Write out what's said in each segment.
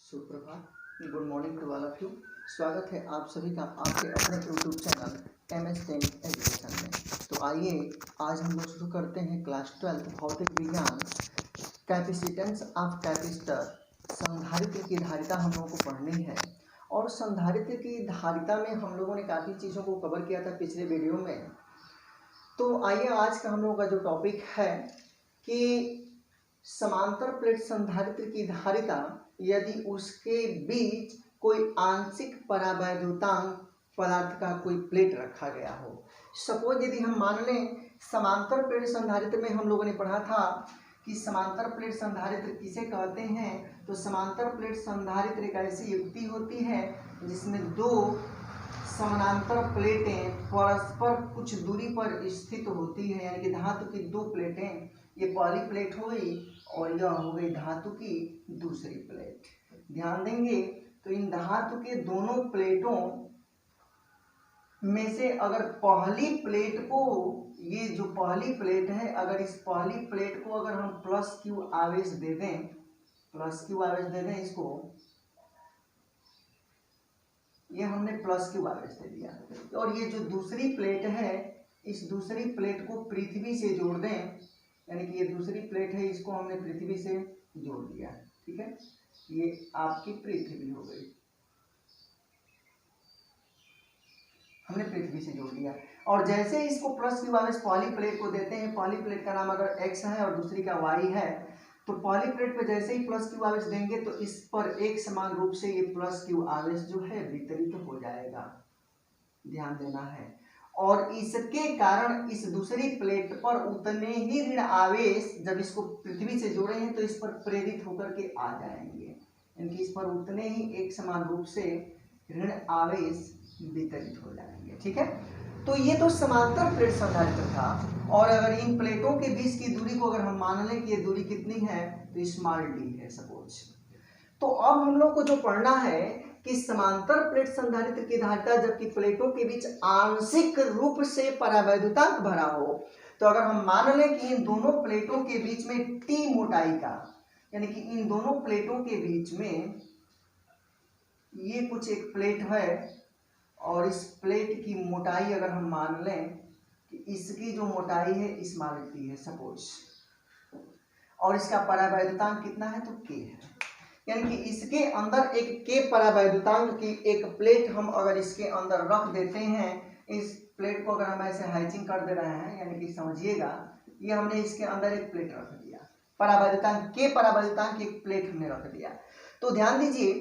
सुप्रभात, good morning to all of you. स्वागत है आप सभी का आपके अपने यूट्यूब चैनल MS10 एजुकेशन में। तो आइए आज हम लोग शुरू करते हैं क्लास 12 भौतिक विज्ञान कैपेसिटेंस ऑफ कैपेसिटर। संधारित्र की धारिता हम लोगों को पढ़नी है और संधारित्र की धारिता में हम लोगों ने काफ़ी चीज़ों को कवर किया था पिछले वीडियो में। तो आइए आज का हम लोगों का जो टॉपिक है कि समांतर प्लेट संधारित्र की धारिता यदि उसके बीच कोई आंशिक परावैद्युतांक पदार्थ का कोई प्लेट रखा गया हो। सपोज यदि हम मान लें समांतर प्लेट संधारित्र में हम लोगों ने पढ़ा था कि समांतर प्लेट संधारित्र किसे कहते हैं। तो समांतर प्लेट संधारित्र एक ऐसी युक्ति होती है जिसमें दो समानांतर प्लेटें परस्पर कुछ दूरी पर स्थित होती है, यानी कि धातु की दो प्लेटें, ये पहली प्लेट हो गई और यह हो गई धातु की दूसरी प्लेट। ध्यान देंगे तो इन धातु के दोनों प्लेटों में से अगर पहली प्लेट को, ये जो पहली प्लेट है, अगर इस पहली प्लेट को अगर हम प्लस क्यू आवेश दे दें, प्लस क्यू आवेश दे दें इसको, ये हमने प्लस क्यू आवेश दे दिया, और ये जो दूसरी प्लेट है इस दूसरी प्लेट को पृथ्वी से जोड़ दें, यानी कि ये दूसरी प्लेट है इसको हमने पृथ्वी से जोड़ दिया। ठीक है, ये आपकी पृथ्वी हो गई, हमने पृथ्वी से जोड़ दिया। और जैसे इसको प्लस क्यू आवेश पहली प्लेट को देते हैं, पहली प्लेट का नाम अगर x है और दूसरी का y है, तो पहली प्लेट पे जैसे ही प्लस क्यू आवेश देंगे तो इस पर एक समान रूप से ये प्लस क्यू आवेश जो है वितरित हो जाएगा। ध्यान देना है। और इसके कारण इस दूसरी प्लेट पर उतने ही ऋण आवेश, जब इसको पृथ्वी से जोड़े हैं तो इस पर प्रेरित होकर के आ जाएंगे, यानी कि इस पर उतने ही एक समान रूप से ऋण आवेश वितरित हो जाएंगे। ठीक है, तो ये तो समांतर प्लेट संधारित्र था। और अगर इन प्लेटों के बीच की दूरी को अगर हम मान लें कि ये दूरी कितनी है, तो स्मॉल डी है सपोज। तो अब हम लोग को जो पढ़ना है कि समांतर प्लेट संधारित्र की धारिता जबकि प्लेटों के बीच आंशिक रूप से परावैद्युतांक भरा हो, तो अगर हम मान लें कि इन दोनों प्लेटों के बीच में टी मोटाई का, यानी कि इन दोनों प्लेटों के बीच में ये कुछ एक प्लेट है और इस प्लेट की मोटाई अगर हम मान लें कि इसकी जो मोटाई है स्मॉल टी है सपोज, और इसका परावैद्युतांक कितना है, तो के है, यानी कि इसके अंदर एक के परावैद्युतांक की एक प्लेट हम अगर इसके अंदर रख देते हैं, इस प्लेट को अगर हम ऐसे हाइचिंग कर दे रहे हैं, यानी कि समझिएगा ये हमने इसके अंदर एक प्लेट रख दिया, परावैद्युतांक के परावैद्युतांक की एक प्लेट हमने रख दिया। तो ध्यान दीजिए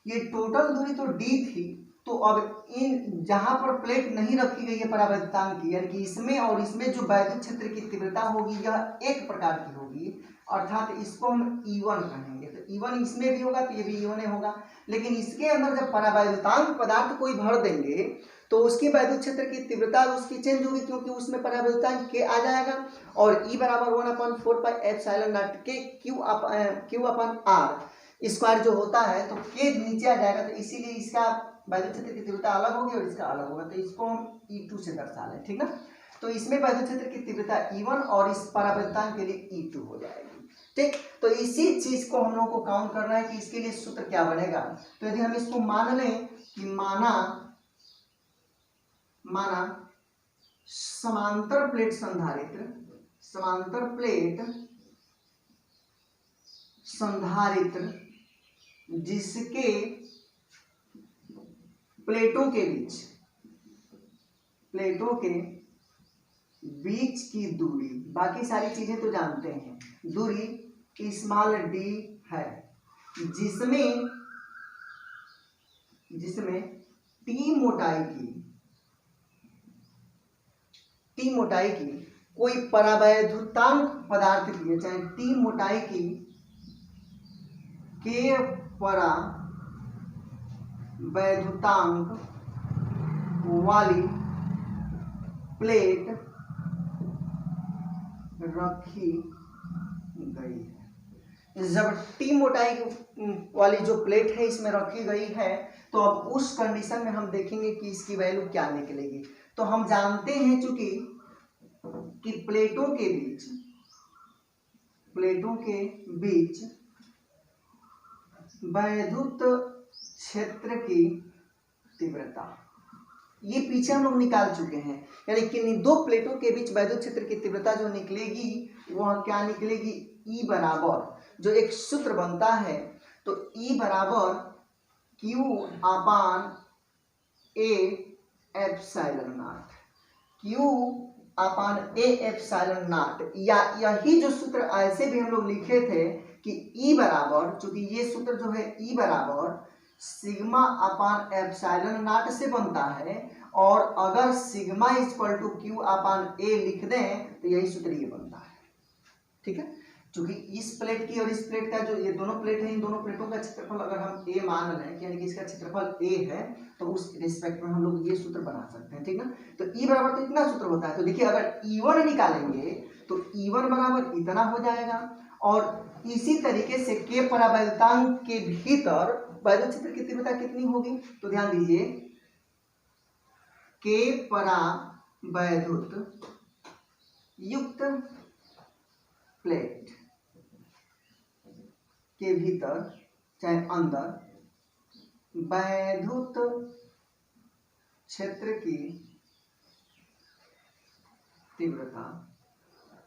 ये टोटल दूरी तो डी थी, तो अब इन जहां पर प्लेट नहीं रखी गई है परावैद्युतांक की, यानी कि इसमें और इसमें जो वैद्युत क्षेत्र की तीव्रता होगी यह एक प्रकार की होगी, अर्थात इसको हम E1 कहेंगे। तो E1 इसमें भी होगा तो ये भी E1 होगा। लेकिन इसके अंदर जब परावैद्युतांक पदार्थ कोई भर देंगे तो उसकी वैद्युत क्षेत्र की तीव्रता उसकी चेंज होगी, क्योंकि उसमें परावैद्युतांक के आ जाएगा। और E बराबर 1/4πε0 के क्यू अपन आर स्क्वायर जो होता है, तो के नीचे आ जाएगा, तो इसीलिए इसका वैद्युत क्षेत्र की तीव्रता अलग होगी और इसका अलग होगा, तो इसको हम E2 से दर्शा लें। ठीक ना, तो इसमें वैद्युत क्षेत्र की तीव्रता E1 और इस परावैद्युतांक के लिए E2 हो जाएगी। ठीक, तो इसी चीज को हम लोग को काउंट करना है कि इसके लिए सूत्र क्या बनेगा। तो यदि हम इसको मान लें कि माना समांतर प्लेट संधारित्र, समांतर प्लेट संधारित्र जिसके प्लेटों के बीच की दूरी, बाकी सारी चीजें तो जानते हैं, दूरी स्मॉल डी है, जिसमें टी मोटाई की कोई परावैद्युतांक पदार्थ की है, चाहे टी मोटाई की के परावैद्युतांक वाली प्लेट रखी गई है। जब टी मोटाई वाली जो प्लेट है इसमें रखी गई है, तो अब उस कंडीशन में हम देखेंगे कि इसकी वैल्यू क्या निकलेगी। तो हम जानते हैं चूंकि कि प्लेटों के बीच वैद्युत क्षेत्र की तीव्रता, ये पीछे हम लोग निकाल चुके हैं, यानी कि दो प्लेटों के बीच वैद्युत क्षेत्र की तीव्रता जो निकलेगी वह क्या निकलेगी, E बराबर जो एक सूत्र बनता है, तो E बराबर Q upon A epsilon not, Q upon A epsilon not, या यही जो सूत्र ऐसे भी हम लोग लिखे थे कि E बराबर, चूंकि ये सूत्र जो है E बराबर सिग्मा अपान एप्सिलॉन नॉट से बनता है, और अगर सिग्मा इक्वल टू क्यू अपान ए लिख दें तो यही सूत्र ये बनता है। ठीक है, क्योंकि इस प्लेट की और इस प्लेट का जो ये दोनों प्लेट है, इन दोनों प्लेटों का क्षेत्रफल अगर हम ए मान लें, यानी कि इसका क्षेत्रफल ए है, तो उस रिस्पेक्ट में हम लोग ये सूत्र बना सकते हैं। ठीक ना, तो E बराबर तो इतना सूत्र होता है, तो देखिए अगर E1 निकालेंगे तो E1 बराबर इतना हो जाएगा, और इसी तरीके से के परावैद्युतांक के भीतर वैद्युत क्षेत्र की तीव्रता कितनी होगी, तो ध्यान दीजिए के परावैद्युत युक्त प्लेट के भीतर चाहे अंदर वैद्युत क्षेत्र की तीव्रता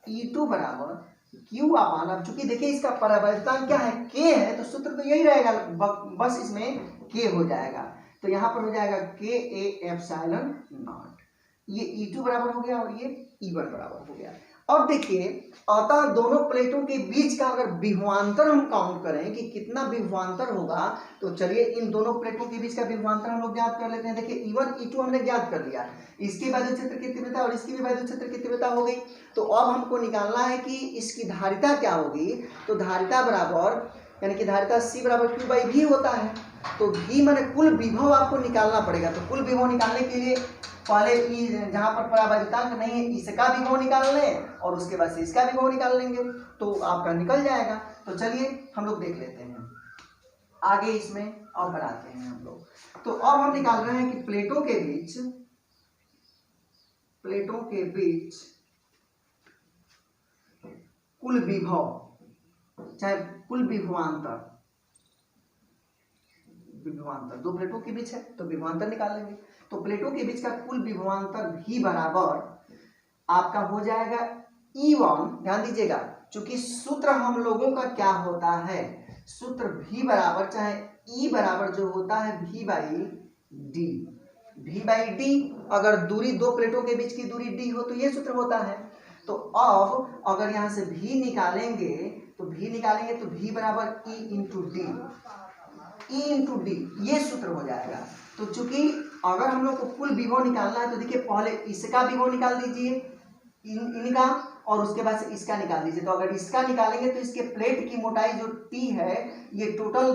E2 बराबर Q अपान, अब चूंकि देखिए इसका परावैद्युतांक क्या है, K है, तो सूत्र तो यही रहेगा, बस इसमें K हो जाएगा, तो यहाँ पर हो जाएगा K A एप्सिलॉन नॉट, ये E2 बराबर हो गया और ये E1 बराबर हो गया। अब देखिए अतः दोनों प्लेटों के बीच का अगर विभवांतर हम काउंट करें कि कितना विभवांतर होगा, तो चलिए इन दोनों प्लेटों के बीच का विभवांतर हम लोग ज्ञात कर लेते हैं। देखिए E1 E2 हमने ज्ञात कर लिया, इसकी वैद्युत क्षेत्र की तीव्रता और इसकी भी वैद्युत क्षेत्र की तीव्रता हो गई। तो अब हमको निकालना है कि इसकी धारिता क्या होगी, तो धारिता बराबर, यानी कि धारिता C बराबर Q बाई V होता है, तो V माने कुल विभव आपको निकालना पड़ेगा। तो कुल विभव निकालने के लिए पहले जहां पर परावैद्युतांक नहीं है इसका विभव निकाल लें, और उसके बाद से इसका विभव निकाल लेंगे तो आपका निकल जाएगा। तो चलिए हम लोग देख लेते हैं आगे, इसमें और बढ़ाते हैं हम लोग। तो अब हम निकाल रहे हैं कि प्लेटों के बीच कुल विभव चाहे कुल विभवांतर, दो प्लेटों के बीच है तो विभवांतर निकाल लेंगे। तो प्लेटों के बीच का कुल विभवांतर V बराबर आपका हो जाएगा E1, ध्यान दीजिएगा चूंकि सूत्र हम लोगों का क्या होता है, सूत्र V बराबर चाहे E बराबर जो होता है V बाई डी, अगर दूरी दो प्लेटों के बीच की दूरी D हो तो ये सूत्र होता है। तो अब अगर यहाँ से V निकालेंगे तो V बराबर E इंटू डी, ये सूत्र हो जाएगा। तो चूंकि अगर हम लोग को कुल विभव निकालना है तो देखिए पहले इसका विभव निकाल दीजिए, इनका, और उसके बाद से इसका निकाल दीजिए। तो अगर इसका निकालेंगे तो इसके प्लेट की मोटाई जो T है, ये टोटल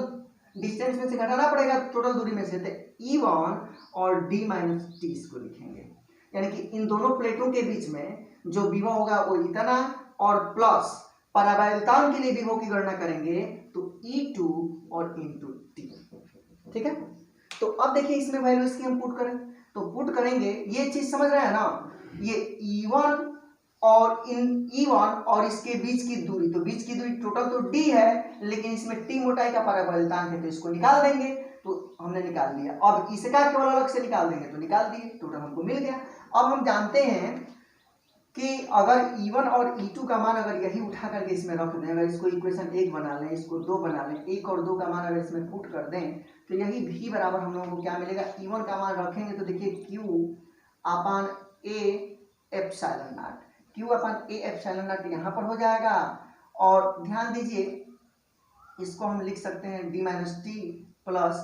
डिस्टेंस में से घटाना पड़ेगा टोटल दूरी में से, तो E1 और D माइनस टी इसको लिखेंगे, यानी कि इन दोनों प्लेटों के बीच में जो विभव होगा वो इतना, और प्लस परावैद्युतांक के लिए विभव की गणना करेंगे तो E2 और इंटू टी। ठीक है, तो अब देखिए इसमें वैल्यू इसकी हम पुट करें, तो पुट करेंगे, ये चीज समझ रहे हैं ना, ये E1 और इसके बीच की दूरी, तो बीच की दूरी टोटल तो D है, लेकिन इसमें T मोटाई का परावैद्युतांक है तो इसको निकाल देंगे, तो हमने निकाल लिया। अब इसका केवल अलग से निकाल देंगे तो निकाल दिए, टोटल हमको मिल गया। अब हम जानते हैं कि अगर E1 और E2 का मान अगर यही उठा करके इसमें रख दें, अगर इसको इक्वेशन 1 बना लें, इसको 2 बना लें, 1 और 2 का मान अगर इसमें पुट कर दें तो यही V बराबर हम लोगों को क्या मिलेगा, E1 का मान रखेंगे तो देखिए Q upon A epsilon not, Q upon A epsilon not यहाँ पर हो जाएगा, और ध्यान दीजिए इसको हम लिख सकते हैं D minus T plus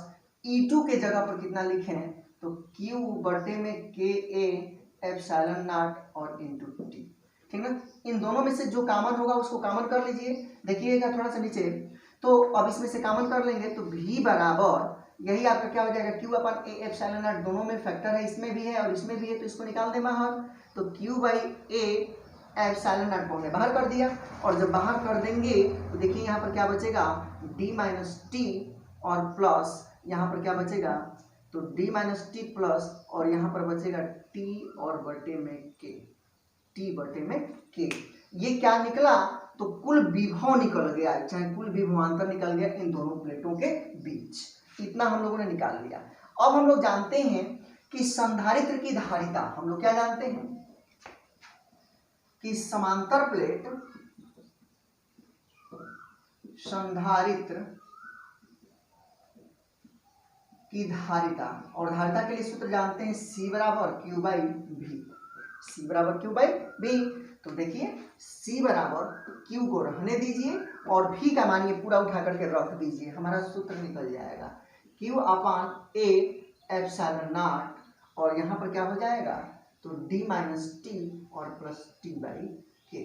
E2 के जगह पर कितना लिखें तो Q बटे में K A एप्सिलॉन नॉट और इंटू टी। ठीक ना, इन दोनों में से जो कॉमन होगा उसको कॉमन कर लीजिए, देखिएगा थोड़ा सा नीचे, तो अब इसमें से कॉमन कर लेंगे तो V बराबर यही आपका क्या हो जाएगा, Q upon A epsilon not, दोनों में फैक्टर है, इसमें भी है और इसमें भी है, तो इसको निकाल दें बाहर, तो Q by A epsilon not को हमने बाहर कर दिया, और जब बाहर कर देंगे तो देखिए यहाँ पर क्या बचेगा D माइनस टी, और प्लस यहाँ पर क्या बचेगा, तो D माइनस टी प्लस, और यहाँ पर बचेगा T और बटे में K, T बटे में K। ये क्या निकला, तो कुल विभव निकल गया, चाहे कुल विभवांतर निकल गया इन दोनों प्लेटों के बीच। इतना हम लोगों ने निकाल लिया। अब हम लोग जानते हैं कि संधारित्र की धारिता, हम लोग क्या जानते हैं कि समांतर प्लेट संधारित्र की धारिता, और धारिता के लिए सूत्र जानते हैं C बराबर Q बाई V, C बराबर Q बाई V। तो देखिए C बराबर Q को रहने दीजिए और V का मानिए पूरा उठा करके रख दीजिए, हमारा सूत्र निकल जाएगा Q upon A epsilon not, और यहाँ पर क्या हो जाएगा तो D माइनस T और प्लस T बाई K,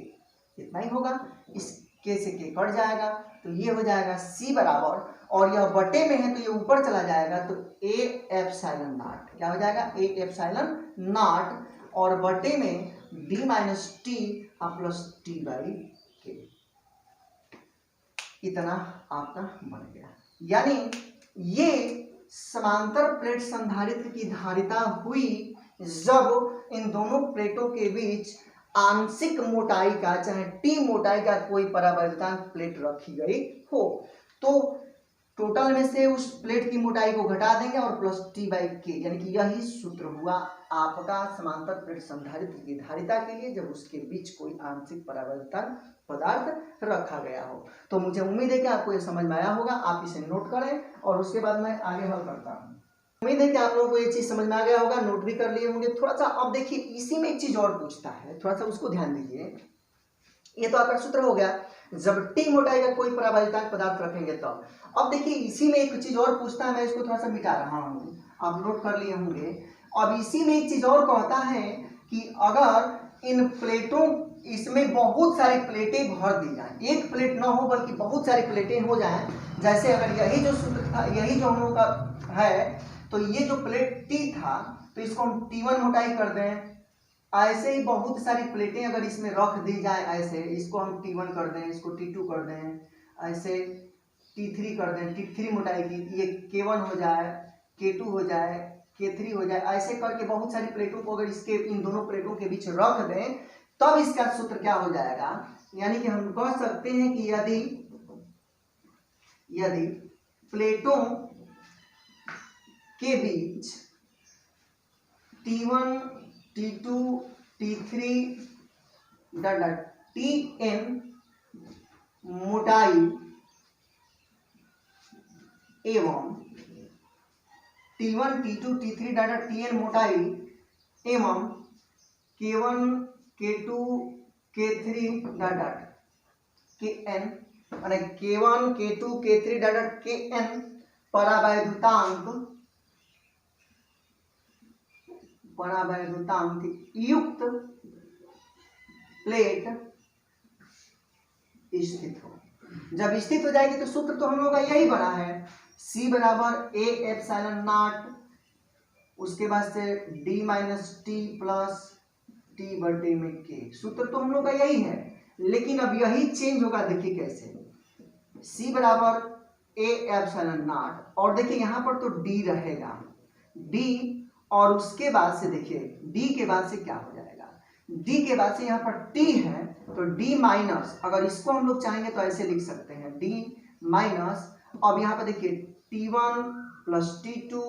इतना ही होगा। इस K से K कट जाएगा तो ये हो जाएगा C बराबर, और यह बटे में है तो ये ऊपर चला जाएगा तो A एप्सिलॉन नॉट, क्या हो जाएगा A एप्सिलॉन नॉट, और बटे में D माइनस T और प्लस T बाई K, इतना आपका बन गया। यानी ये समांतर प्लेट संधारित्र की धारिता हुई जब इन दोनों प्लेटों के बीच आंशिक मोटाई का, चाहे T मोटाई का कोई परावर्तनांक प्लेट रखी गई हो, तो टोटल में से उस प्लेट की मोटाई को घटा देंगे और प्लस T बाई K, यानी कि यही सूत्र हुआ आपका समांतर प्लेट संधारित्र की धारिता के लिए जब उसके बीच कोई आंशिक परावर्तन पदार्थ रखा गया हो। तो मुझे उम्मीद है कि आपको ये समझ में आया होगा, आप इसे नोट करें और उसके बाद मैं आगे हल करता हूँ। उम्मीद है कि आप लोगों को ये चीज समझ में आ गया होगा, नोट भी कर लिए होंगे। थोड़ा सा अब देखिए इसी में एक चीज और पूछता है, थोड़ा सा उसको ध्यान दीजिए। ये तो आपका सूत्र हो गया जब T मोटाई का कोई परावर्तक पदार्थ रखेंगे तब। अब देखिए इसी में एक चीज और पूछता है, मैं इसको थोड़ा सा मिटा रहा हूँ, आप नोट कर लिए होंगे। अब इसी में एक चीज और कहता है कि अगर इन प्लेटों, इसमें बहुत सारी प्लेटें भर दी जाए, एक प्लेट ना हो बल्कि बहुत सारी प्लेटें हो जाएं, जैसे अगर यही जो सूत्र था, यही जो हम लोग का है, तो ये जो प्लेट T था तो इसको हम T1 मोटाई कर दें। ऐसे ही बहुत सारी प्लेटें अगर इसमें रख दी जाए, ऐसे इसको हम T1 कर दें, इसको T2 कर दें, ऐसे T3 कर दें, T3 मोटाई की, ये K1 हो जाए, K2 हो जाए, K3 हो जाए, ऐसे करके बहुत सारी प्लेटों को अगर इसके इन दोनों प्लेटों के बीच रख दें तब इसका सूत्र क्या हो जाएगा। यानी कि हम कह सकते हैं कि यदि प्लेटों के बीच T1, T2, T3 Tn मोटाई एवं T1, T2, T3 Tn मोटाई एवं K1, K2, K3 Kn, माने K1, K2, K3 Kn परावैद्युतांक युक्त प्लेट स्थित हो। जब स्थित हो जाएगी तो सूत्र तो हम लोग का यही बना है, C बराबर A एप्सिलॉन नॉट, उसके बाद से D minus T plus T बटे में K, सूत्र तो हम लोग का यही है। लेकिन अब यही चेंज होगा, देखिए कैसे, C बराबर A एप्सिलॉन नॉट, और देखिए यहाँ पर तो D रहेगा, D, और उसके बाद से देखिए D के बाद से क्या हो जाएगा, D के बाद से यहाँ पर T है तो D माइनस, अगर इसको हम लोग चाहेंगे तो ऐसे लिख सकते हैं D माइनस, अब यहाँ पर देखिए T1 plus T2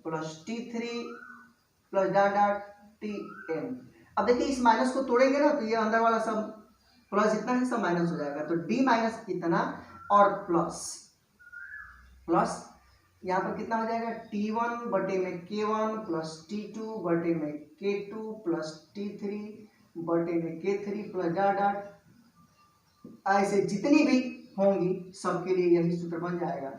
plus T3 plus Tn। अब देखिए इस माइनस को तोड़ेंगे ना तो ये अंदर वाला सब प्लस इतना है सब माइनस हो जाएगा, तो D माइनस इतना और प्लस यहाँ पर कितना हो जाएगा T1 बटे में K1 प्लस T2 बटे में K2 प्लस T3 बटे में K3 प्लस ऐसे जितनी भी होंगी सबके लिए यही सूत्र बन जाएगा।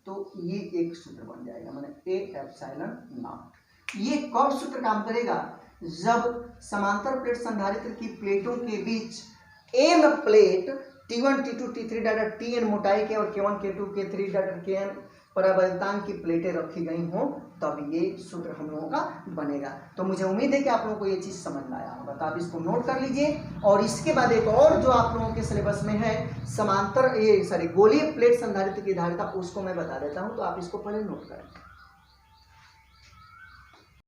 तो ये एक सूत्र बन जाएगा, माने A एप्सिलॉन नॉट। ये कब सूत्र काम करेगा, जब समांतर प्लेट संधारित्र की प्लेटों के बीच n plate T1, T2, T3 Tn मोटाई के और K1, K2, K3 Kn परावर्तनांक की प्लेटें रखी गई हों, तब ये सूत्र हम लोगों का बनेगा। तो मुझे उम्मीद है कि आप लोगों को ये चीज़ समझ में आया होगा, तो आप इसको नोट कर लीजिए। और इसके बाद एक और जो आप लोगों के सिलेबस में है गोलीय प्लेट संधारित्र की धारिता, उसको मैं बता देता हूँ, तो आप इसको पहले नोट करें।